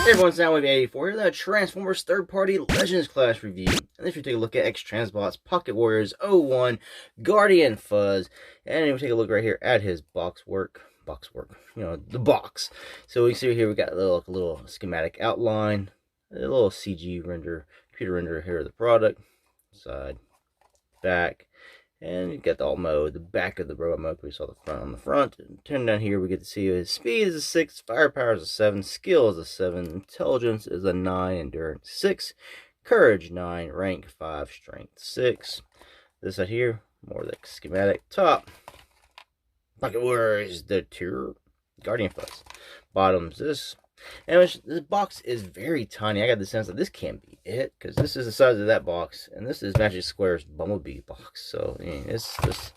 Hey everyone, Soundwave84 here, the Transformers third-party Legends class review. And this we take a look at X-transbots Pocket Warriors 01 Guardian Fuzz. And we take a look right here at his box work, you know, the box. So we can see here we got a little schematic outline, a little CG render, computer render here of the product, side, back. And you got the alt mode, the back of the robot mode. We saw the front on the front. And turn down here, we get to see his speed is a 6, firepower is a 7, skill is a 7, intelligence is a 9, endurance 6, courage 9, rank 5, strength 6. This right here, more like schematic. Top, Pocket Warriors, the tier, Guardian Fuzz. Bottom's this. And this box is very tiny. I got the sense that this can't be it, because this is the size of that box, and this is Magic Square's Bumblebee box. So I mean, it's just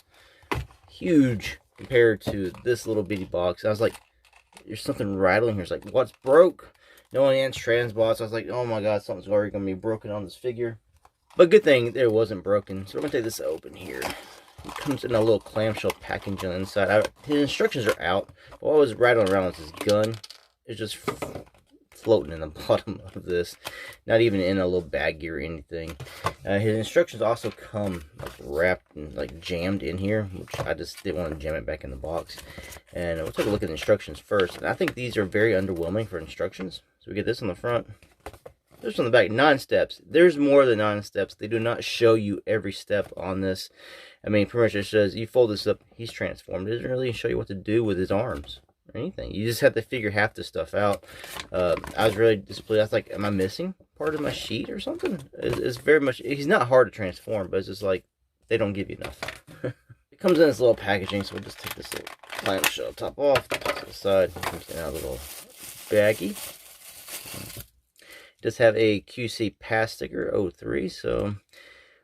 huge compared to this little bitty box. I was like, there's something rattling here. It's like, what's broke? No X-transbots. I was like, oh my god, something's already gonna be broken on this figure. But good thing it wasn't broken. So we're gonna take this open here. It comes in a little clamshell package on the inside. His instructions are out. What was rattling around was his gun. It's just floating in the bottom of this, not even in a little baggie or anything. His instructions also come like wrapped and like jammed in here, which I just didn't want to jam it back in the box. And we'll take a look at the instructions first. And I think these are very underwhelming for instructions. So we get this on the front, this on the back. 9 steps. There's more than 9 steps. They do not show you every step on this. I mean, pretty much it says you fold this up, he's transformed. It doesn't really show you what to do with his arms or anything. You just have to figure half the stuff out. I was really disappointed. I was like, am I missing part of my sheet or something? It's very much, he's not hard to transform, but it's just like they don't give you enough. It comes in this little packaging, so we'll just take this little clamshell top off, top to the side. Comes in a little baggie. It does have a QC pass sticker 03, so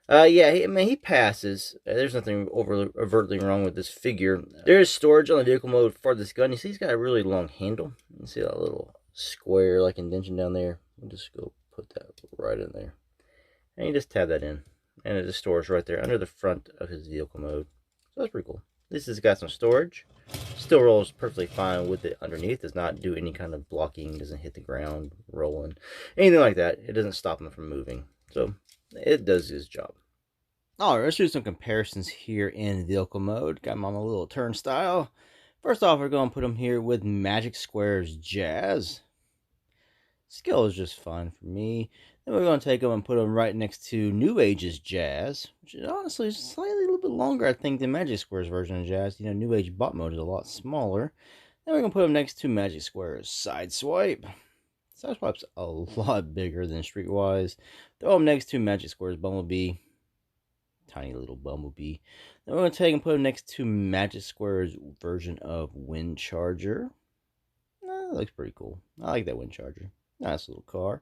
yeah, I mean, he passes. There's nothing overtly wrong with this figure. There is storage on the vehicle mode for this gun. You see he's got a really long handle. You can see that little square like indentation down there. We'll just go put that right in there. And you just tab that in. And it just stores right there under the front of his vehicle mode. So that's pretty cool. This has got some storage. Still rolls perfectly fine with it underneath. Does not do any kind of blocking. Doesn't hit the ground, rolling, anything like that. It doesn't stop him from moving. So it does his job. Alright, let's do some comparisons here in vehicle mode. Got him on a little turnstile. First off, we're going to put him here with Magic Square's Jazz. Skill is just fine for me. Then we're going to take him and put him right next to New Age's Jazz, which is honestly slightly a little bit longer, I think, than Magic Square's version of Jazz. You know, New Age bot mode is a lot smaller. Then we're going to put him next to Magic Square's Sideswipe. Sideswipe's a lot bigger than Streetwise. Throw him next to Magic Square's Bumblebee. Tiny little Bumblebee. Then we're going to take and put him next to Magic Square's version of Wind Charger. That looks pretty cool. I like that Wind Charger. Nice little car.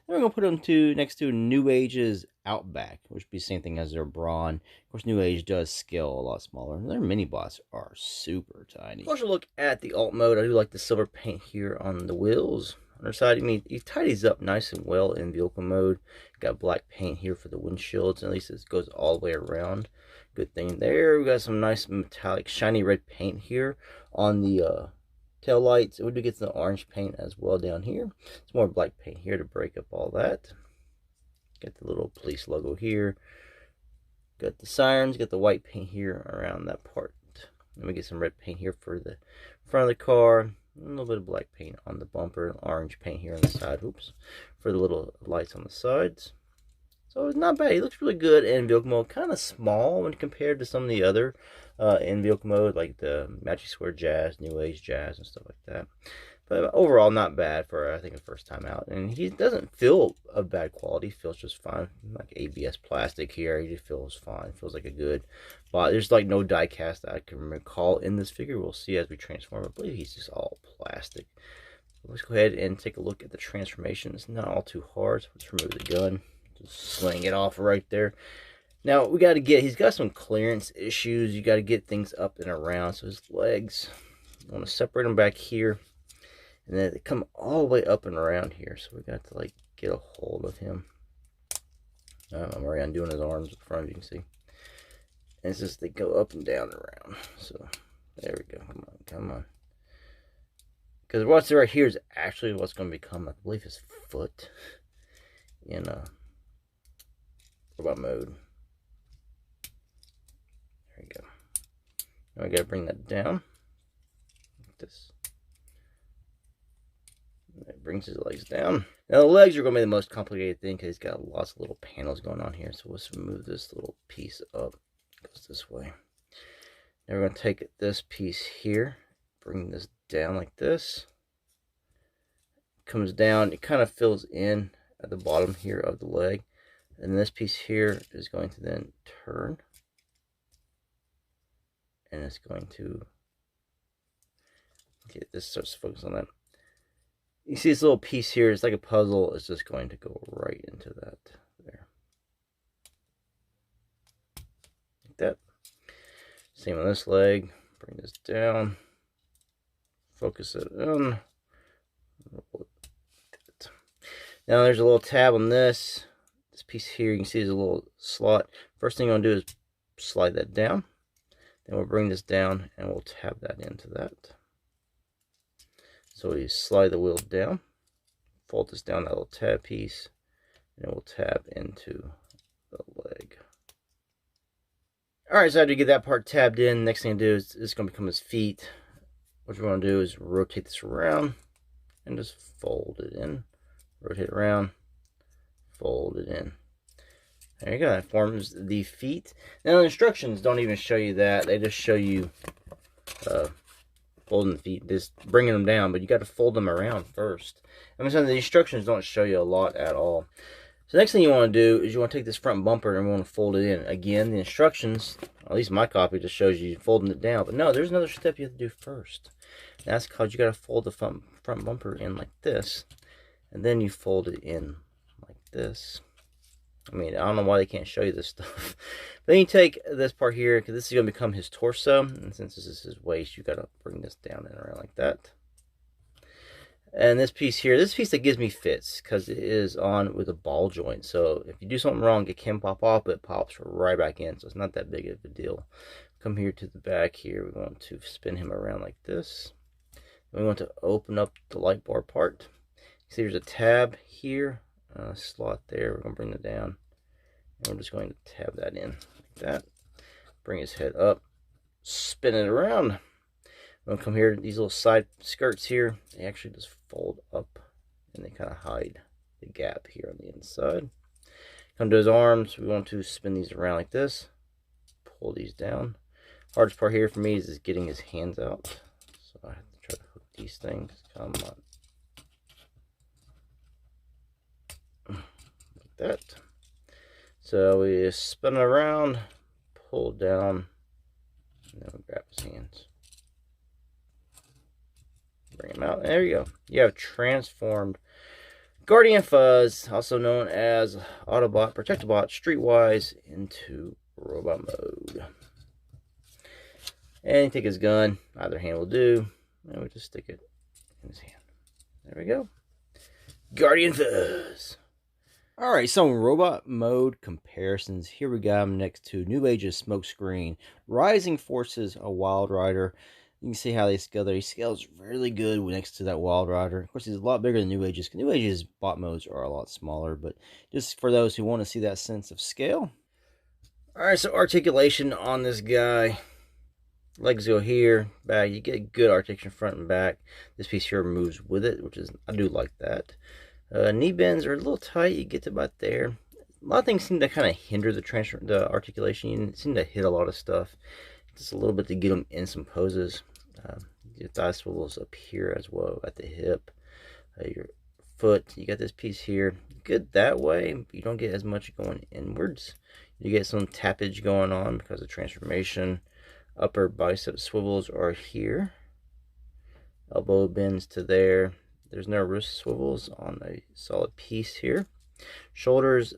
Then we're going to put him next to New Age's Outback, which would be the same thing as their Brawn. Of course, New Age does scale a lot smaller. Their mini bots are super tiny. Closer look at the alt mode. I do like the silver paint here on the wheels. On the side, I mean, he tidies up nice and well in vehicle mode. Got black paint here for the windshields, and at least it goes all the way around. Good thing there. We got some nice metallic, shiny red paint here on the tail lights. We do get some orange paint as well down here. It's more black paint here to break up all that. Got the little police logo here. Got the sirens. Got the white paint here around that part. Then we get some red paint here for the front of the car. A little bit of black paint on the bumper, orange paint here on the side, oops, for the little lights on the sides. So it's not bad. He looks really good in vehicle mode. Kind of small when compared to some of the other in vehicle mode, like the Magic Square Jazz, New Age Jazz, and stuff like that. But overall, not bad for, I think, a first time out. And he doesn't feel of bad quality. He feels just fine. Like ABS plastic here. He just feels fine. Feels like a good bot. There's like no die cast that I can recall in this figure. We'll see as we transform. I believe he's just all plastic. Let's go ahead and take a look at the transformation. It's not all too hard. So let's remove the gun. Just sling it off right there. Now, we got to get, he's got some clearance issues. You got to get things up and around. So his legs, I want to separate them back here. And then they come all the way up and around here. So we got to like get a hold of him. I'm already undoing his arms up front, you can see. And it's just they go up and down and around. So there we go. Come on, come on. Because what's right here is actually what's going to become, I believe, his foot in robot mode. There you go. Now we got to bring that down. Like this. It brings his legs down. Now the legs are going to be the most complicated thing because he's got lots of little panels going on here. So let's move this little piece up. It goes this way. Now we're going to take this piece here, bring this down like this. Comes down, it kind of fills in at the bottom here of the leg. And this piece here is going to then turn. And it's going to, okay, this starts to focus on that. You see this little piece here, it's like a puzzle. It's just going to go right into that there. Like that. Same on this leg. Bring this down. Focus it in. Now there's a little tab on this. This piece here, you can see there's a little slot. First thing I'm going to do is slide that down. Then we'll bring this down and we'll tab that into that. So we slide the wheel down, fold this down that little tab piece, and then we'll tab into the leg. Alright, so after you get that part tabbed in, next thing to do is it's going to become his feet. What you're going to do is rotate this around and just fold it in. Rotate it around, fold it in. There you go, that forms the feet. Now the instructions don't even show you that, they just show you folding the feet, just bringing them down, but you got to fold them around first. I'm saying the instructions don't show you a lot at all. So the next thing you want to do is you want to take this front bumper and we want to fold it in. Again, the instructions, at least my copy, just shows you folding it down. But no, there's another step you have to do first. That's because you got to fold the front bumper in like this. And then you fold it in like this. I mean, I don't know why they can't show you this stuff. Then you take this part here, because this is going to become his torso. And since this is his waist, you got to bring this down and around like that. And this piece here, this piece that gives me fits, because it is on with a ball joint. So if you do something wrong, it can pop off, but it pops right back in. So it's not that big of a deal. Come here to the back here. We want to spin him around like this. We want to open up the light bar part. See, there's a tab here. Slot there. We're going to bring it down, and we're just going to tab that in like that. Bring his head up, spin it around. We're going to come here, these little side skirts here, they actually just fold up and they kind of hide the gap here on the inside. Come to his arms, we want to spin these around like this, pull these down. Hardest part here for me is just getting his hands out, so I have to try to hook these things. Come on. That. So we spin it around, pull down, and then we grab his hands. Bring him out. There you go. You have transformed Guardian Fuzz, also known as Autobot Protectobot Streetwise, into robot mode. And you take his gun, either hand will do, and we just stick it in his hand. There we go. Guardian Fuzz. Alright, some robot mode comparisons. Here we got him next to New Age's Smokescreen, Rising Forces, a Wild Rider. You can see how they scale there. He scales really good next to that Wild Rider. Of course, he's a lot bigger than New Age's. New Age's bot modes are a lot smaller, but just for those who want to see that sense of scale. Alright, so articulation on this guy. Legs go here, back. You get good articulation front and back. This piece here moves with it, which is, I do like that. Knee bends are a little tight. You get to about there. A lot of things seem to kind of hinder the articulation. You seem to hit a lot of stuff. Just a little bit to get them in some poses. Your thigh swivels up here as well at the hip. Your foot, you got this piece here. Good that way. You don't get as much going inwards. You get some tappage going on because of transformation. Upper bicep swivels are here. Elbow bends to there. There's no wrist swivels on a solid piece here. Shoulders,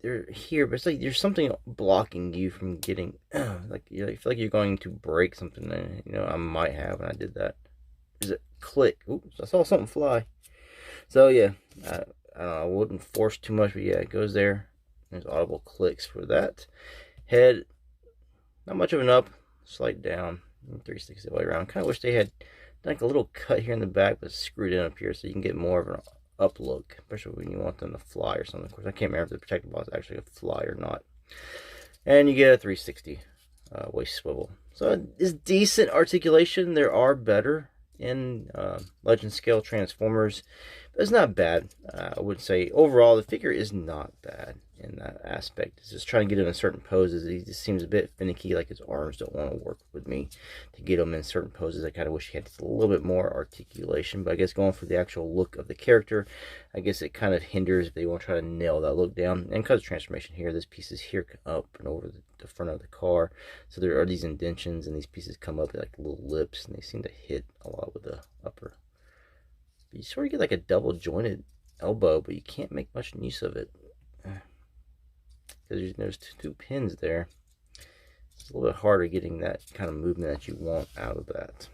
they're here, but it's like there's something blocking you from getting, like, you feel like you're going to break something. And, you know, I might have when I did that. There's a click. Oops, I saw something fly. So yeah, I don't know, I wouldn't force too much, but yeah, it goes there. There's audible clicks for that. Head, not much of an up, slight down. 360 the way around. Kind of wish they had like a little cut here in the back, but screwed in up here so you can get more of an up look, especially when you want them to fly or something. Of course, I can't remember if the Protectobot is actually a fly or not. And you get a 360 waist swivel. So it's decent articulation. There are better in Legend scale Transformers, but it's not bad. I would say overall the figure is not bad in that aspect. It's just trying to get him in certain poses. He just seems a bit finicky, like his arms don't want to work with me to get him in certain poses. I kind of wish he had a little bit more articulation, but I guess going for the actual look of the character, I guess it kind of hinders if they want to try to nail that look down. And because of transformation here, this piece is here up and over the front of the car, so there are these indentions, and these pieces come up like little lips, and they seem to hit a lot with the upper. But you sort of get like a double jointed elbow, but you can't make much use of it because there's two pins there. It's a little bit harder getting that kind of movement that you want out of that.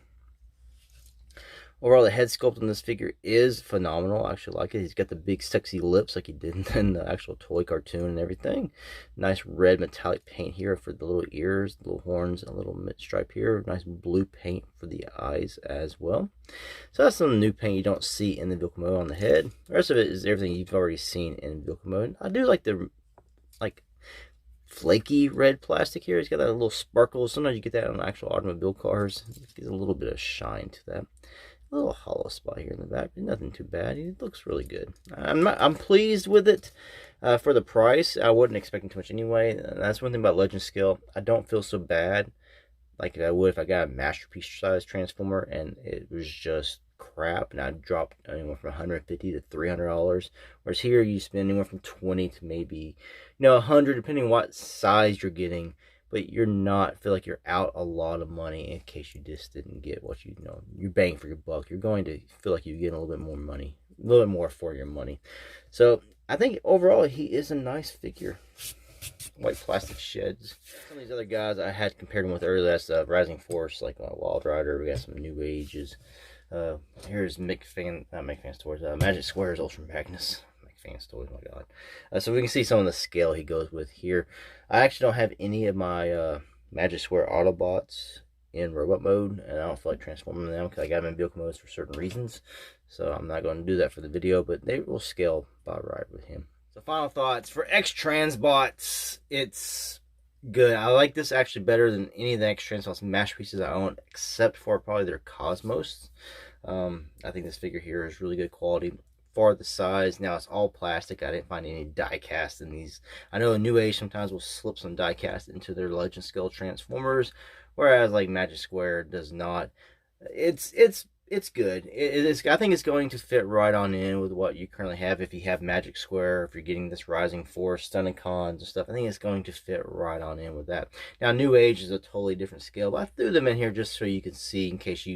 Overall, the head sculpt on this figure is phenomenal. I actually like it. He's got the big sexy lips like he did in the actual toy cartoon and everything. Nice red metallic paint here for the little ears, the little horns, and a little mid stripe here. Nice blue paint for the eyes as well. So that's some new paint you don't see in the vehicle mode on the head. The rest of it is everything you've already seen in vehicle mode. I do like the flaky red plastic here. It's got that little sparkle. Sometimes you get that on actual automobile cars. It gives a little bit of shine to that. A little hollow spot here in the back, but nothing too bad. It looks really good. I'm pleased with it for the price. I wasn't expecting too much anyway. That's one thing about Legend scale. I don't feel so bad like I would if I got a masterpiece size Transformer and it was just crap and I dropped anywhere from $150 to $300. Whereas here you spend anywhere from 20 to maybe 100, depending on what size you're getting. But you're not feel like you're out a lot of money in case you just didn't get what you're bang for your buck. You're going to feel like you're getting a little bit more money, a little bit more for your money. So I think overall he is a nice figure. White plastic sheds. Some of these other guys I had compared him with earlier. That's Rising Force, like Wild Rider. We got some New Ages. Here's Magic Square's Ultra Magnus. Fans toys, my god. So we can see some of the scale he goes with here. I actually don't have any of my Magic Square Autobots in robot mode, and I don't feel like transforming them because I got them in vehicle modes for certain reasons. So I'm not going to do that for the video, but they will scale about right with him. So final thoughts for X-transbots. It's good. I like this actually better than any of the X-transbots masterpieces I own, except for probably their Cosmos. I think this figure here is really good quality. For the size, now it's all plastic. I didn't find any die cast in these. I know New Age sometimes will slip some die cast into their Legend scale Transformers, whereas like Magic Square does not. It's good. I think it's going to fit right on in with what you currently have. If you have Magic Square, if you're getting this Rising Force, Stunnicons and stuff, I think it's going to fit right on in with that. Now New Age is a totally different scale, but I threw them in here just so you can see in case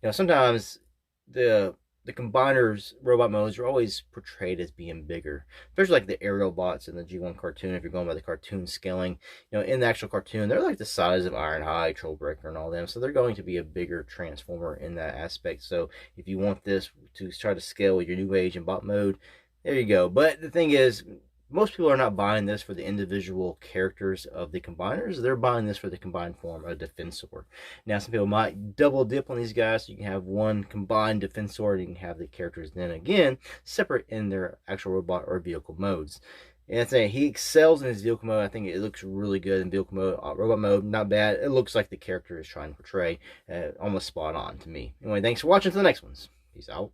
sometimes the combiners robot modes are always portrayed as being bigger, especially like the aerial bots in the G1 cartoon. If you're going by the cartoon scaling, in the actual cartoon, they're like the size of Ironhide, Trollbreaker, and all them. So they're going to be a bigger Transformer in that aspect. So if you want this to try to scale with your New Age and bot mode, there you go. But the thing is, most people are not buying this for the individual characters of the combiners. They're buying this for the combined form of Defensor. Now, some people might double dip on these guys, so you can have one combined Defensor, and you can have the characters then again separate in their actual robot or vehicle modes. And I'm saying he excels in his vehicle mode. I think it looks really good in vehicle mode. Robot mode, not bad. It looks like the character is trying to portray. Almost spot on to me. Anyway, thanks for watching. To the next ones. Peace out.